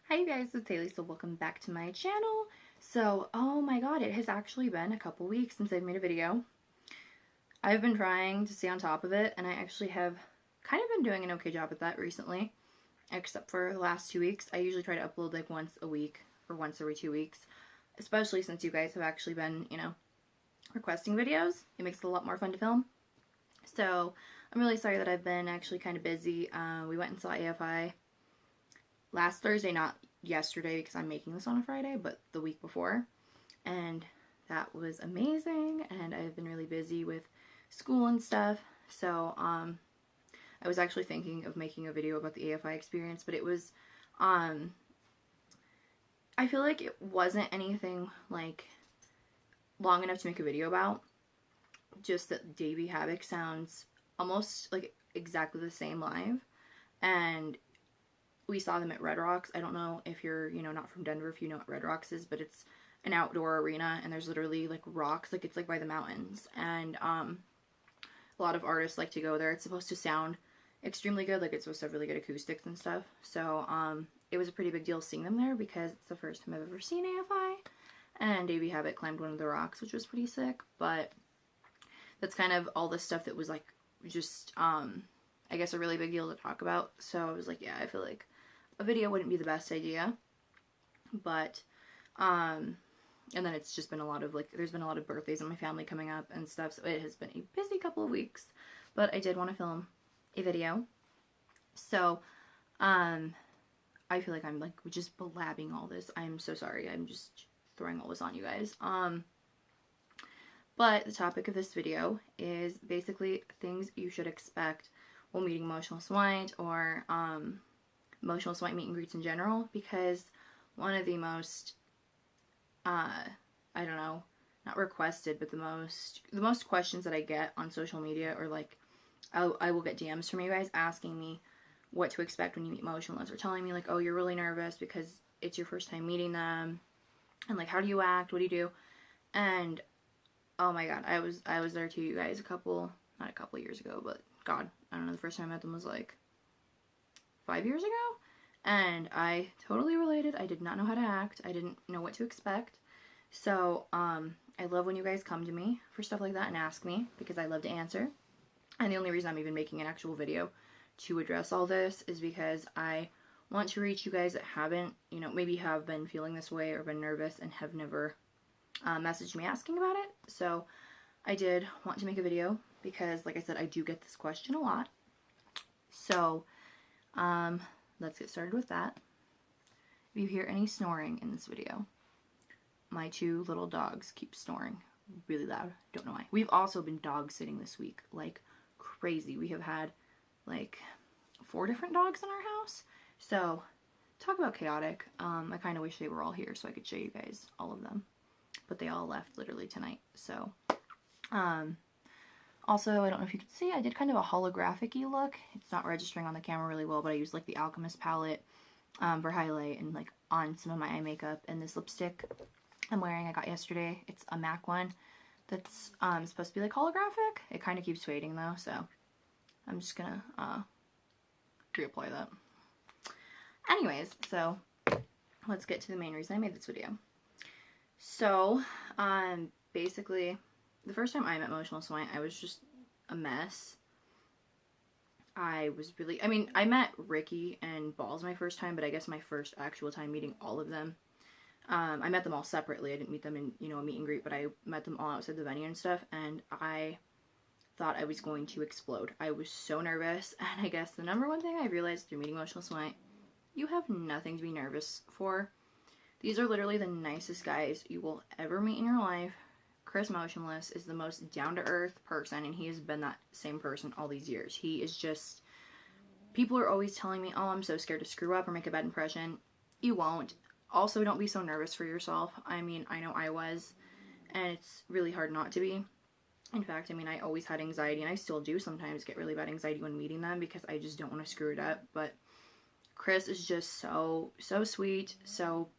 Hi you guys, it's Hailey, so welcome back to my channel. So, oh my god, it has actually been a couple weeks since I've made a video. I've been trying to stay on top of it, and I actually have kind of been doing an okay job at that recently, except for the last 2 weeks. I usually try to upload like once a week, or once every 2 weeks, especially since you guys have actually been, requesting videos. It makes it a lot more fun to film. So, I'm really sorry that I've been actually kind of busy. We went and saw AFI last Thursday, not yesterday because I'm making this on a Friday, but the week before, and that was amazing. And I've been really busy with school and stuff, so I was actually thinking of making a video about the AFI experience, but it was I feel like it wasn't anything like long enough to make a video about, just that Davey Havoc sounds almost like exactly the same live. And we saw them at Red Rocks. I don't know if you're, not from Denver, if you know what Red Rocks is, but it's an outdoor arena, and there's literally, like, rocks, like, it's, like, by the mountains, and, a lot of artists like to go there. It's supposed to sound extremely good, like, it's supposed to have really good acoustics and stuff, so, it was a pretty big deal seeing them there, because it's the first time I've ever seen AFI, and Davey Habit climbed one of the rocks, which was pretty sick, but that's kind of all the stuff that was, like, just, I guess a really big deal to talk about, so I was like, yeah, I feel like a video wouldn't be the best idea, but, and then it's just been a lot of, like, there's been a lot of birthdays in my family coming up and stuff, so it has been a busy couple of weeks, but I did want to film a video, so, I feel like I'm, like, just blabbing all this. I'm so sorry, I'm just throwing all this on you guys, but the topic of this video is basically things you should expect while meeting Motionless White, or, Motionless White meet and greets in general, because one of the most, I don't know, not requested, but the most questions that I get on social media, or like, I will get DMs from you guys asking me what to expect when you meet Motionless, or telling me like, oh, you're really nervous because it's your first time meeting them, and like, how do you act, what do you do, and oh my god, I was there too, you guys, not a couple years ago, but god, I don't know, the first time I met them was like 5 years ago, and I totally related. I did not know how to act. I didn't know what to expect. So, I love when you guys come to me for stuff like that and ask me, because I love to answer. And the only reason I'm even making an actual video to address all this is because I want to reach you guys that haven't, maybe have been feeling this way or been nervous and have never messaged me asking about it. So, I did want to make a video because, like I said, I do get this question a lot. So, let's get started with that. If you hear any snoring in this video, my 2 little dogs keep snoring really loud. Don't know why. We've also been dog sitting this week like crazy. We have had like 4 different dogs in our house. So, talk about chaotic. I kind of wish they were all here so I could show you guys all of them. But they all left literally tonight. So, also, I don't know if you can see, I did kind of a holographic-y look. It's not registering on the camera really well, but I used like the Alchemist palette for highlight, and like on some of my eye makeup. And this lipstick I'm wearing I got yesterday. It's a MAC one that's supposed to be like holographic. It kind of keeps fading though, so I'm just gonna reapply that. Anyways, so let's get to the main reason I made this video. So, basically, the first time I met Motionless White, I was just a mess. I met Ricky and Balls my first time, but I guess my first actual time meeting all of them. I met them all separately. I didn't meet them in, a meet and greet, but I met them all outside the venue and stuff, and I thought I was going to explode. I was so nervous, and I guess the number one thing I realized through meeting Motionless White, you have nothing to be nervous for. These are literally the nicest guys you will ever meet in your life. Chris Motionless is the most down-to-earth person, and he has been that same person all these years. He is just... People are always telling me, oh, I'm so scared to screw up or make a bad impression. You won't. Also, don't be so nervous for yourself. I mean, I know I was, and it's really hard not to be. In fact, I always had anxiety, and I still do sometimes get really bad anxiety when meeting them, because I just don't want to screw it up. But Chris is just so sweet, so...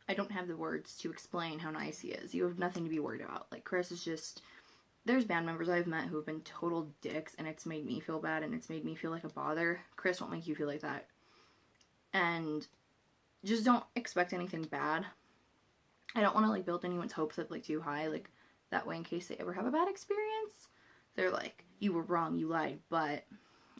I don't have the words to explain how nice he is. You have nothing to be worried about. Like, Chris is just... There's band members I've met who have been total dicks, and it's made me feel bad, and it's made me feel like a bother. Chris won't make you feel like that. And just don't expect anything bad. I don't want to like build anyone's hopes up like too high, like that way in case they ever have a bad experience, they're like, you were wrong, you lied. But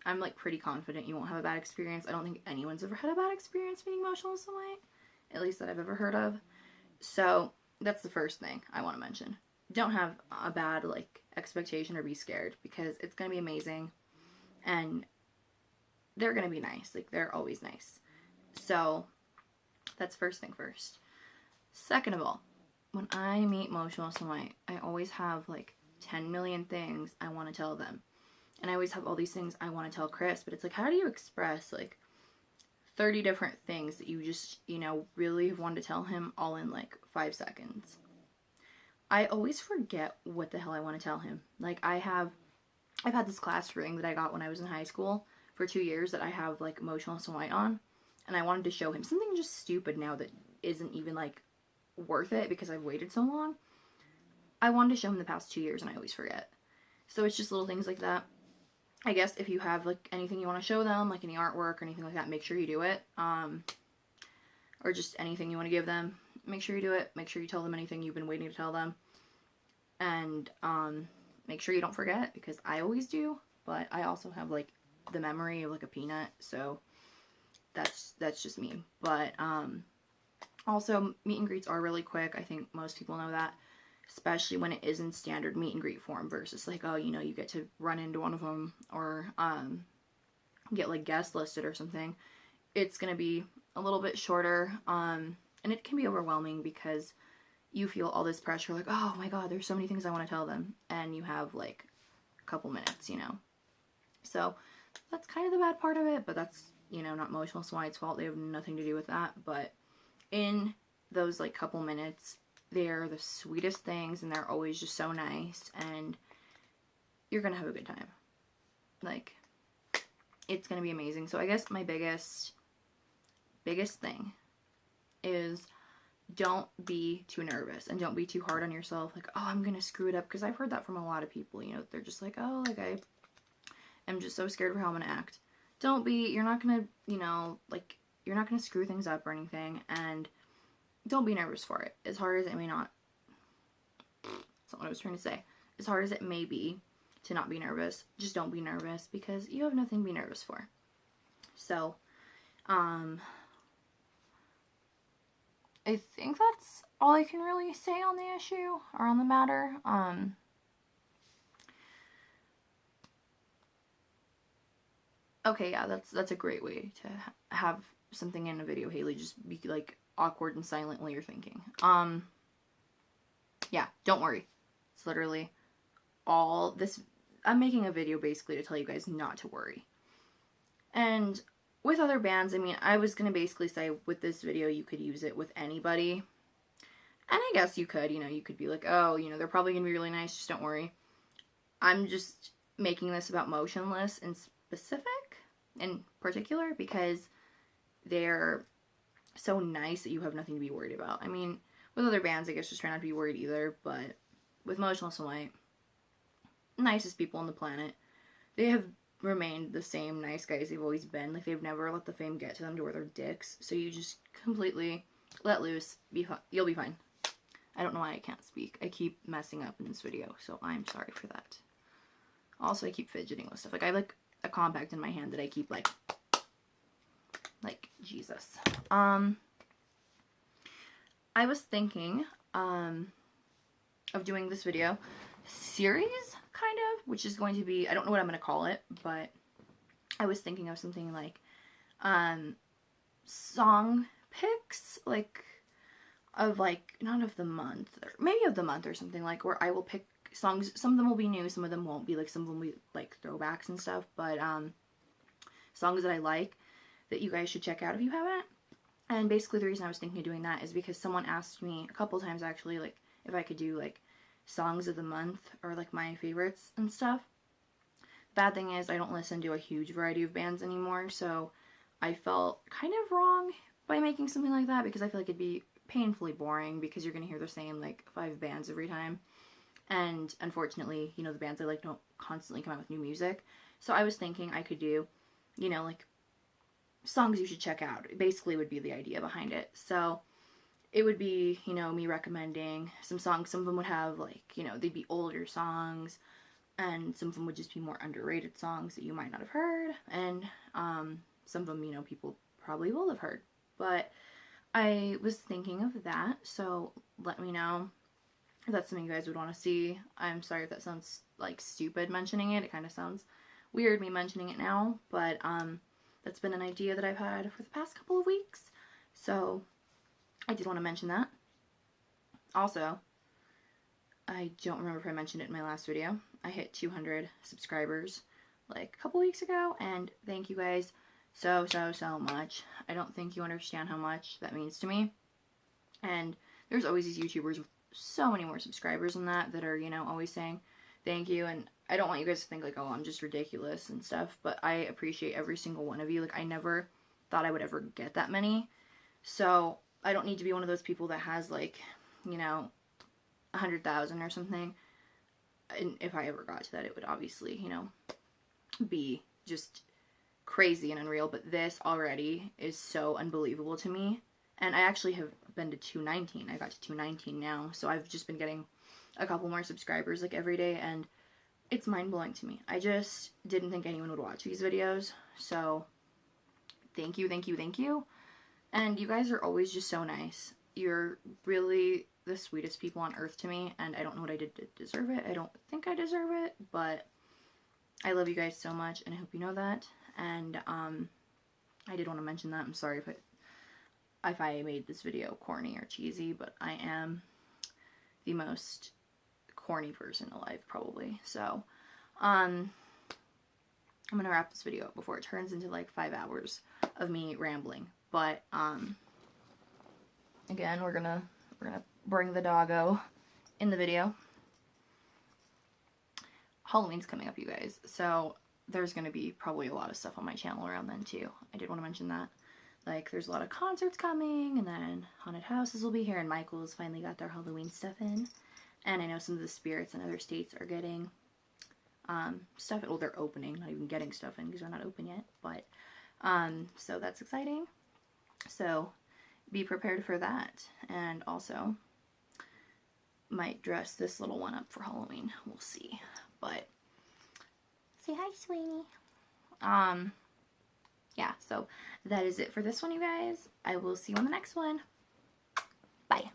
I'm like pretty confident you won't have a bad experience. I don't think anyone's ever had a bad experience being emotional in some way, at least that I've ever heard of. So that's the first thing I want to mention. Don't have a bad like expectation or be scared, because it's gonna be amazing, and they're gonna be nice. Like, they're always nice. So that's first thing first. Second of all, when I meet emotional someone, I always have like 10 million things I want to tell them. And I always have all these things I want to tell Chris, but it's like, how do you express like 30 different things that you just, you know, really have wanted to tell him all in like 5 seconds? I always forget what the hell I want to tell him. Like, I've had this class ring that I got when I was in high school for 2 years that I have like emotional and white on, and I wanted to show him something just stupid now that isn't even like worth it because I've waited so long. I wanted to show him the past 2 years and I always forget. So it's just little things like that. I guess if you have like anything you want to show them, like any artwork or anything like that, make sure you do it. Or just anything you want to give them, make sure you do it. Make sure you tell them anything you've been waiting to tell them. And make sure you don't forget, because I always do, but I also have like the memory of like a peanut, so that's just me. But also, meet and greets are really quick. I think most people know that, especially when it is in standard meet and greet form versus like, oh, you know, you get to run into one of them or get like guest listed or something. It's gonna be a little bit shorter, and it can be overwhelming because you feel all this pressure, like, oh my god, there's so many things I want to tell them, and you have like a couple minutes, you know. So that's kind of the bad part of it, but that's, you know, not Emotional Swide's fault. They have nothing to do with that. But in those like couple minutes, they're the sweetest things, and they're always just so nice, and you're gonna have a good time. Like, it's gonna be amazing. So I guess my biggest thing is, don't be too nervous and don't be too hard on yourself. Like, oh, I'm gonna screw it up, because I've heard that from a lot of people. You know, they're just like, oh, like, I am just so scared for how I'm gonna act. Don't be. You're not gonna, you know, like, you're not gonna screw things up or anything, and don't be nervous for it. As hard as it may not, that's not what I was trying to say. As hard as it may be to not be nervous, just don't be nervous, because you have nothing to be nervous for. So, I think that's all I can really say on the issue or on the matter. Okay, yeah, that's a great way to have something in a video, Hailey. Just be like awkward and silent while you're thinking. Yeah, don't worry. It's literally all this. I'm making a video basically to tell you guys not to worry. And with other bands, I mean, I was going to basically say with this video, you could use it with anybody. And I guess you could, you know, you could be like, oh, you know, they're probably going to be really nice, just don't worry. I'm just making this about Motionless in particular, because they're so nice that you have nothing to be worried about. I mean, with other bands, I guess just try not to be worried either, but with Motionless in White, nicest people on the planet. They have remained the same nice guys they've always been. Like, they've never let the fame get to them to where they're dicks. So you just completely let loose. You'll be fine. I don't know why I can't speak. I keep messing up in this video, so I'm sorry for that. Also, I keep fidgeting with stuff. Like, I have like a compact in my hand that I keep like Jesus. I was thinking of doing this video series, kind of, which is going to be, I don't know what I'm going to call it, but I was thinking of something like song picks, like, of like, not of the month, or maybe of the month or something, like, where I will pick songs. Some of them will be new, some of them won't be, like, some of them will be like throwbacks and stuff, but songs that I like that you guys should check out if you haven't. And basically the reason I was thinking of doing that is because someone asked me a couple times actually, like, if I could do like songs of the month or like my favorites and stuff. Bad thing is I don't listen to a huge variety of bands anymore, so I felt kind of wrong by making something like that, because I feel like it'd be painfully boring, because you're gonna hear the same like 5 bands every time. And unfortunately, you know, the bands I like don't constantly come out with new music. So I was thinking I could do, you know, like songs you should check out. Basically would be the idea behind it. So it would be, you know, me recommending some songs. Some of them would have, like, you know, they'd be older songs, and some of them would just be more underrated songs that you might not have heard, and some of them, you know, people probably will have heard. But I was thinking of that, so let me know if that's something you guys would want to see. I'm sorry if that sounds like stupid mentioning it. It kind of sounds weird me mentioning it now, but that's been an idea that I've had for the past couple of weeks, so I did want to mention that. Also, I don't remember if I mentioned it in my last video. I hit 200 subscribers like a couple weeks ago, and thank you guys so much. I don't think you understand how much that means to me. And there's always these YouTubers with so many more subscribers than that are, you know, always saying thank you, and I don't want you guys to think like, oh, I'm just ridiculous and stuff, but I appreciate every single one of you. Like, I never thought I would ever get that many, so I don't need to be one of those people that has, like, you know, 100,000 or something. And if I ever got to that, it would obviously, you know, be just crazy and unreal, but this already is so unbelievable to me. And I actually have been to 219. I got to 219 now, so I've just been getting a couple more subscribers like every day, and it's mind-blowing to me. I just didn't think anyone would watch these videos, so thank you, thank you, thank you. And you guys are always just so nice. You're really the sweetest people on earth to me, and I don't know what I did to deserve it. I don't think I deserve it, but I love you guys so much, and I hope you know that. And I did want to mention that. I'm sorry if I made this video corny or cheesy, but I am the most corny person alive, probably. So I'm gonna wrap this video up before it turns into like 5 hours of me rambling. But again, we're gonna bring the doggo in the video. Halloween's coming up, you guys, so there's gonna be probably a lot of stuff on my channel around then too. I did want to mention that. Like, there's a lot of concerts coming, and then haunted houses will be here, and Michael's finally got their Halloween stuff in. And I know some of the spirits in other states are getting stuff. Well, they're opening, not even getting stuff in because they're not open yet. But so that's exciting. So be prepared for that. And also might dress this little one up for Halloween. We'll see. But say hi, sweetie. Yeah, so that is it for this one, you guys. I will see you on the next one. Bye.